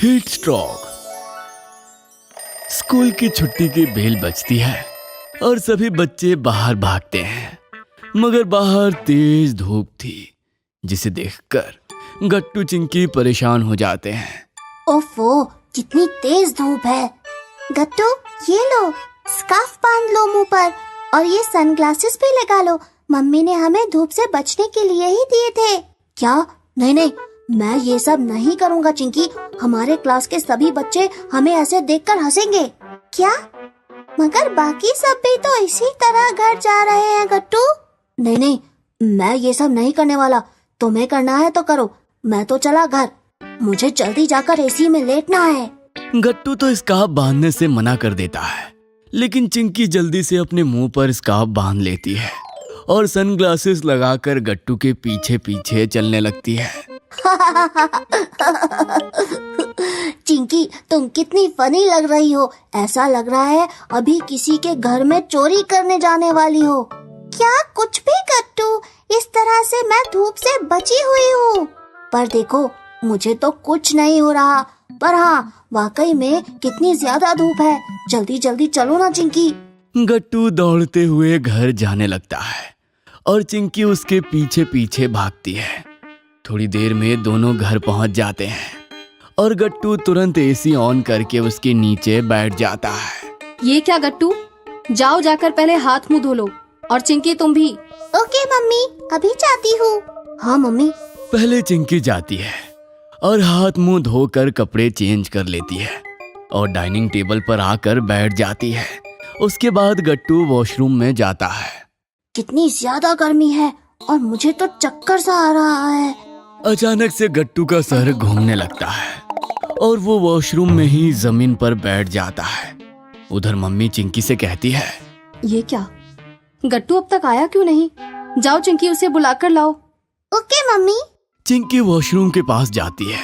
Heat stroke. School की छुट्टी की बेल बजती है और सभी बच्चे बाहर भागते हैं, मगर बाहर तेज धूप थी, जिसे देखकर गट्टू चिंकी परेशान हो जाते हैं। ओफो, कितनी तेज धूप है। गट्टू, ये लो, स्कार्फ बांध लो मुंह पर और ये सनग्लासेस भी लगा लो। मम्मी ने हमें धूप से बचने के लिए ही दिए थे। क्या? नहीं, मैं ये सब नहीं करूँगा चिंकी। हमारे क्लास के सभी बच्चे हमें ऐसे देखकर हंसेंगे। क्या? मगर बाकी सब भी तो इसी तरह घर जा रहे हैं गट्टू। नहीं, मैं ये सब नहीं करने वाला। तुम्हें करना है तो करो, मैं तो चला घर। मुझे जल्दी जाकर एसी में लेटना है। गट्टू तो स्कार्फ बांधने से मना कर देता है, लेकिन चिंकी जल्दी से अपने मुंह पर स्कार्फ बांध लेती है और सनग्लासेस लगाकर गट्टू के पीछे पीछे चलने लगती है। चिंकी, तुम कितनी फनी लग रही हो। ऐसा लग रहा है अभी किसी के घर में चोरी करने जाने वाली हो। क्या? कुछ भी गट्टू, इस तरह से मैं धूप से बची हुई हूँ। पर देखो, मुझे तो कुछ नहीं हो रहा। पर हाँ, वाकई में कितनी ज्यादा धूप है। जल्दी जल्दी चलो ना चिंकी। गट्टू दौड़ते हुए घर जाने लगता है और चिंकी उसके पीछे पीछे भागती है। थोड़ी देर में दोनों घर पहुंच जाते हैं और गट्टू तुरंत एसी ऑन करके उसके नीचे बैठ जाता है। ये क्या गट्टू, जाओ जाकर पहले हाथ मुंह धो लो। और चिंकी, तुम भी। ओके मम्मी, अभी जाती हूँ। हाँ मम्मी। पहले चिंकी जाती है और हाथ मुंह धोकर कपड़े चेंज कर लेती है और डाइनिंग टेबल पर आकर बैठ जाती है। उसके बाद गट्टू वॉशरूम में जाता है। कितनी ज्यादा गर्मी है और मुझे तो चक्कर सा आ रहा है। अचानक से गट्टू का सर घूमने लगता है और वो वॉशरूम में ही जमीन पर बैठ जाता है। उधर मम्मी चिंकी से कहती है, ये क्या, गट्टू अब तक आया क्यों नहीं? जाओ चिंकी, उसे बुलाकर लाओ। Okay mummy. चिंकी वॉशरूम के पास जाती है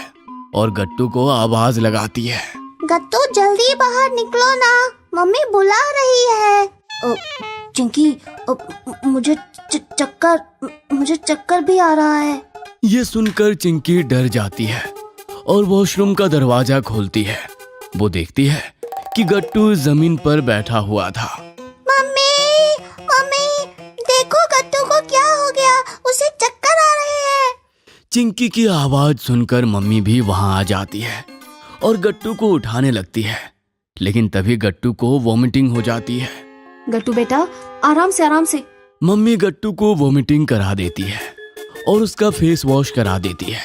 और गट्टू को आवाज लगाती है। गट्टू, जल्दी बाहर निकलो ना, मम्मी बुला रही है। चिंकी, मुझे चक्कर भी आ रहा है। ये सुनकर चिंकी डर जाती है और वॉशरूम का दरवाजा खोलती है। वो देखती है कि गट्टू जमीन पर बैठा हुआ था। मम्मी, देखो गट्टू को क्या हो गया, उसे चक्कर आ रहे हैं। चिंकी की आवाज सुनकर मम्मी भी वहां आ जाती है और गट्टू को उठाने लगती है, लेकिन तभी गट्टू को वॉमिटिंग हो जाती है। गट्टू बेटा, आराम से। मम्मी गट्टू को वॉमिटिंग करा देती है और उसका फेस वॉश करा देती है।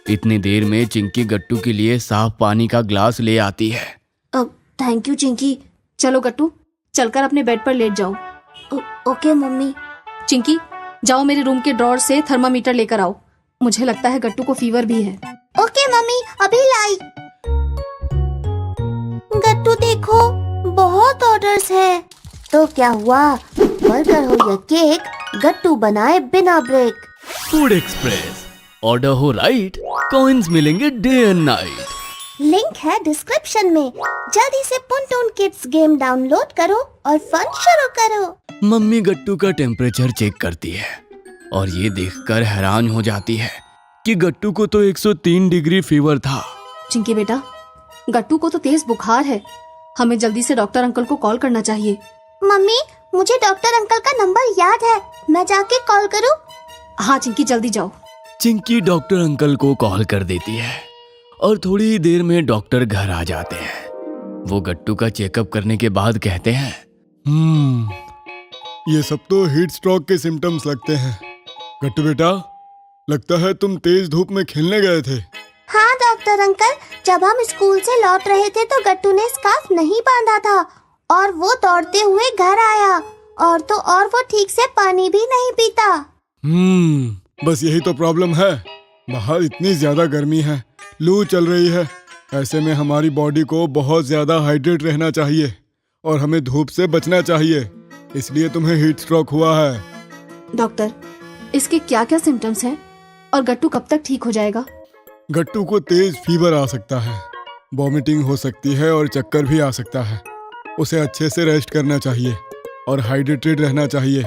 इतनी देर में चिंकी गट्टू के लिए साफ पानी का ग्लास ले आती है। Thank you Chinki. चलो गट्टू, चलकर अपने बेड पर लेट जाओ। Okay mummy. चिंकी, जाओ मेरे रूम के ड्रॉर से थर्मामीटर लेकर आओ। मुझे लगता है गट्टू को फीवर भी है। ओके मम्मी, अभी लाई। गट्टू देखो, बहुत ऑर्डर्स हैं। तो क्या हुआ, बर्गर हो या केक, गट्टू बनाए बिना ब्रेक। फूड एक्सप्रेस, ऑर्डर हो राइट, कॉइन्स मिलेंगे डे एंड नाइट। लिंक है डिस्क्रिप्शन में। जल्दी से पुनटून किड्स गेम डाउनलोड करो और फन शुरू करो। मम्मी गट्टू का टेम्परेचर चेक करती है और ये देखकर हैरान हो जाती है कि गट्टू को तो 103 डिग्री फीवर था। चिंकी बेटा, गट्टू को तो तेज बुखार है। हमें जल्दी से डॉक्टर अंकल को कॉल करना चाहिए। मम्मी, मुझे डॉक्टर अंकल का नंबर याद है, मैं जाके कॉल करूं? हाँ चिंकी, जल्दी जाओ। चिंकी डॉक्टर अंकल को कॉल कर देती है और थोड़ी ही देर में डॉक्टर घर आ जाते हैं। वो गट्टू का चेकअप करने के बाद कहते हैं, ये सब तो हीट स्ट्रोक के सिम्टम्स लगते हैं। गट्टू बेटा, लगता है तुम तेज धूप में खेलने गए थे। हाँ डॉक्टर अंकल, जब हम स्कूल से लौट रहे थे तो गट्टू ने स्कार्फ नहीं बांधा था और वो दौड़ते हुए घर आया और वो ठीक से पानी भी नहीं पीता। बस यही तो प्रॉब्लम है। बाहर इतनी ज्यादा गर्मी है, लू चल रही है। ऐसे में हमारी बॉडी को बहुत ज्यादा हाइड्रेट रहना चाहिए और हमें धूप से बचना चाहिए, इसलिए तुम्हें हीट स्ट्रोक हुआ है। डॉक्टर, इसके क्या क्या सिम्टम्स हैं और गट्टू कब तक ठीक हो जाएगा? गट्टू को तेज फीवर आ सकता है, वॉमिटिंग हो सकती है और चक्कर भी आ सकता है। उसे अच्छे से रेस्ट करना चाहिए और हाइड्रेटेड रहना चाहिए।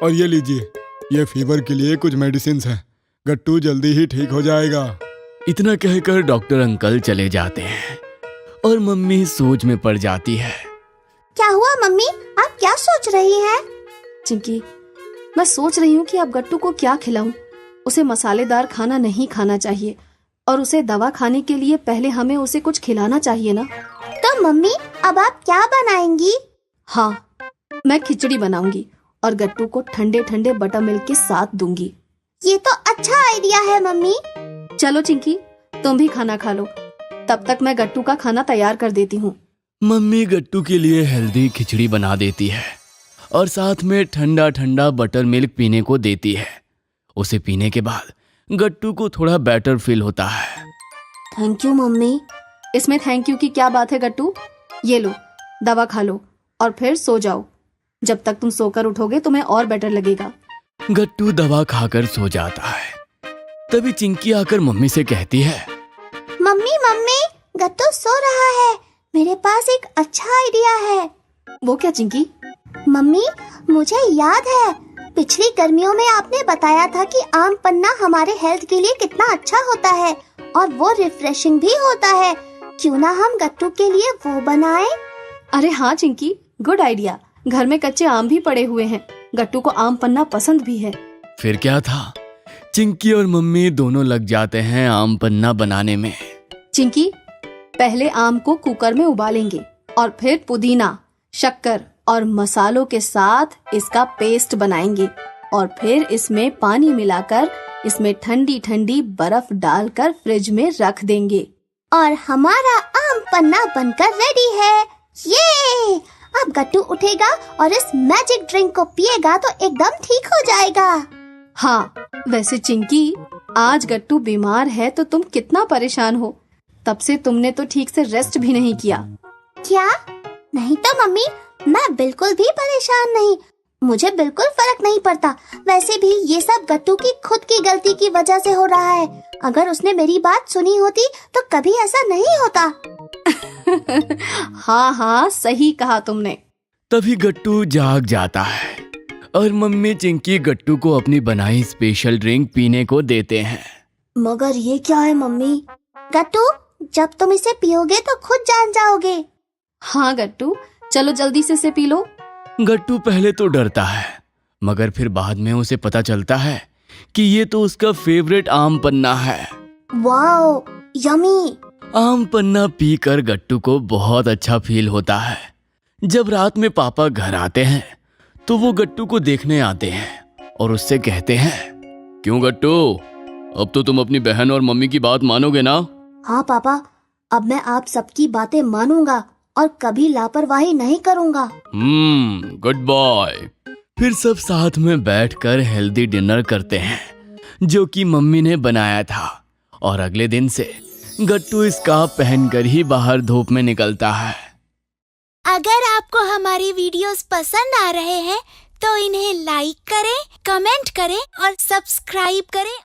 और ये लीजिए, ये फीवर के लिए कुछ मेडिसिन हैं। गट्टू जल्दी ही ठीक हो जाएगा। इतना कहकर डॉक्टर अंकल चले जाते हैं और मम्मी सोच में पड़ जाती है। क्या हुआ मम्मी, आप क्या सोच रही हैं? चिंकी, मैं सोच रही हूँ कि अब गट्टू को क्या खिलाऊं। उसे मसालेदार खाना नहीं खाना चाहिए और उसे दवा खाने के लिए पहले हमें उसे कुछ खिलाना चाहिए ना। तो मम्मी अब आप क्या बनाएंगी? हाँ, मैं खिचड़ी बनाऊंगी और गट्टू को ठंडे ठंडे बटर मिल्क के साथ दूंगी। ये तो अच्छा आइडिया है मम्मी। चलो चिंकी, तुम भी खाना खा लो, तब तक मैं गट्टू का खाना तैयार कर देती हूँ। मम्मी गट्टू के लिए हेल्दी खिचड़ी बना देती है और साथ में ठंडा ठंडा बटर मिल्क पीने को देती है। उसे पीने के बाद गट्टू को थोड़ा बेटर फील होता है। Thank you mummy. इसमें थैंक यू की क्या बात है गट्टू? ये लो, दवा खा लो और फिर सो जाओ। जब तक तुम सोकर उठोगे तुम्हें और बेटर लगेगा। गट्टू दवा खाकर सो जाता है। तभी चिंकी आकर मम्मी से कहती है, मम्मी मम्मी, गट्टू सो रहा है, मेरे पास एक अच्छा आइडिया है। वो क्या चिंकी? मम्मी, मुझे याद है पिछली गर्मियों में आपने बताया था कि आम पन्ना हमारे हेल्थ के लिए कितना अच्छा होता है और वो रिफ्रेशिंग भी होता है। क्यों ना हम गट्टू के लिए वो बनाएं? अरे हाँ चिंकी, गुड आइडिया। घर में कच्चे आम भी पड़े हुए हैं, गट्टू को आम पन्ना पसंद भी है। फिर क्या था, चिंकी और मम्मी दोनों लग जाते हैं आम पन्ना बनाने में। चिंकी, पहले आम को कुकर में उबालेंगे और फिर पुदीना, शक्कर और मसालों के साथ इसका पेस्ट बनाएंगे और फिर इसमें पानी मिलाकर इसमें ठंडी ठंडी बर्फ डालकर फ्रिज में रख देंगे। और हमारा आम पन्ना बनकर रेडी है। ये अब गट्टू उठेगा और इस मैजिक ड्रिंक को पिएगा तो एकदम ठीक हो जाएगा। हाँ, वैसे चिंकी, आज गट्टू बीमार है तो तुम कितना परेशान हो। तब से तुमने तो ठीक से रेस्ट भी नहीं किया। क्या? नहीं तो मम्मी, मैं बिल्कुल भी परेशान नहीं, मुझे बिल्कुल फर्क नहीं पड़ता। वैसे भी ये सब गट्टू की खुद की गलती की वजह से हो रहा है। अगर उसने मेरी बात सुनी होती तो कभी ऐसा नहीं होता। हाँ हाँ, सही कहा तुमने। तभी गट्टू जाग जाता है और मम्मी चिंकी गट्टू को अपनी बनाई स्पेशल ड्रिंक पीने को देते हैं। मगर ये क्या है मम्मी? गट्टू, जब तुम इसे पियोगे तो खुद जान जाओगे। हाँ गट्टू, चलो जल्दी से इसे पी लो। गट्टू पहले तो डरता है, मगर फिर बाद में उसे पता चलता है कि ये तो उसका फेवरेट आम पन्ना है। Wow, yummy. आम पन्ना पीकर गट्टू को बहुत अच्छा फील होता है। जब रात में पापा घर आते हैं तो वो गट्टू को देखने आते हैं और उससे कहते हैं, क्यों गट्टू, अब तो तुम अपनी बहन और मम्मी की बात मानोगे ना? हाँ पापा, अब मैं आप सबकी बातें मानूंगा और कभी लापरवाही नहीं करूंगा। Good boy. फिर सब साथ में बैठकर हेल्दी डिनर करते हैं जो कि मम्मी ने बनाया था और अगले दिन से गट्टू स्कार्फ पहनकर ही बाहर धूप में निकलता है। अगर आपको हमारी वीडियोस पसंद आ रहे हैं तो इन्हें लाइक करें, कमेंट करें और सब्सक्राइब करें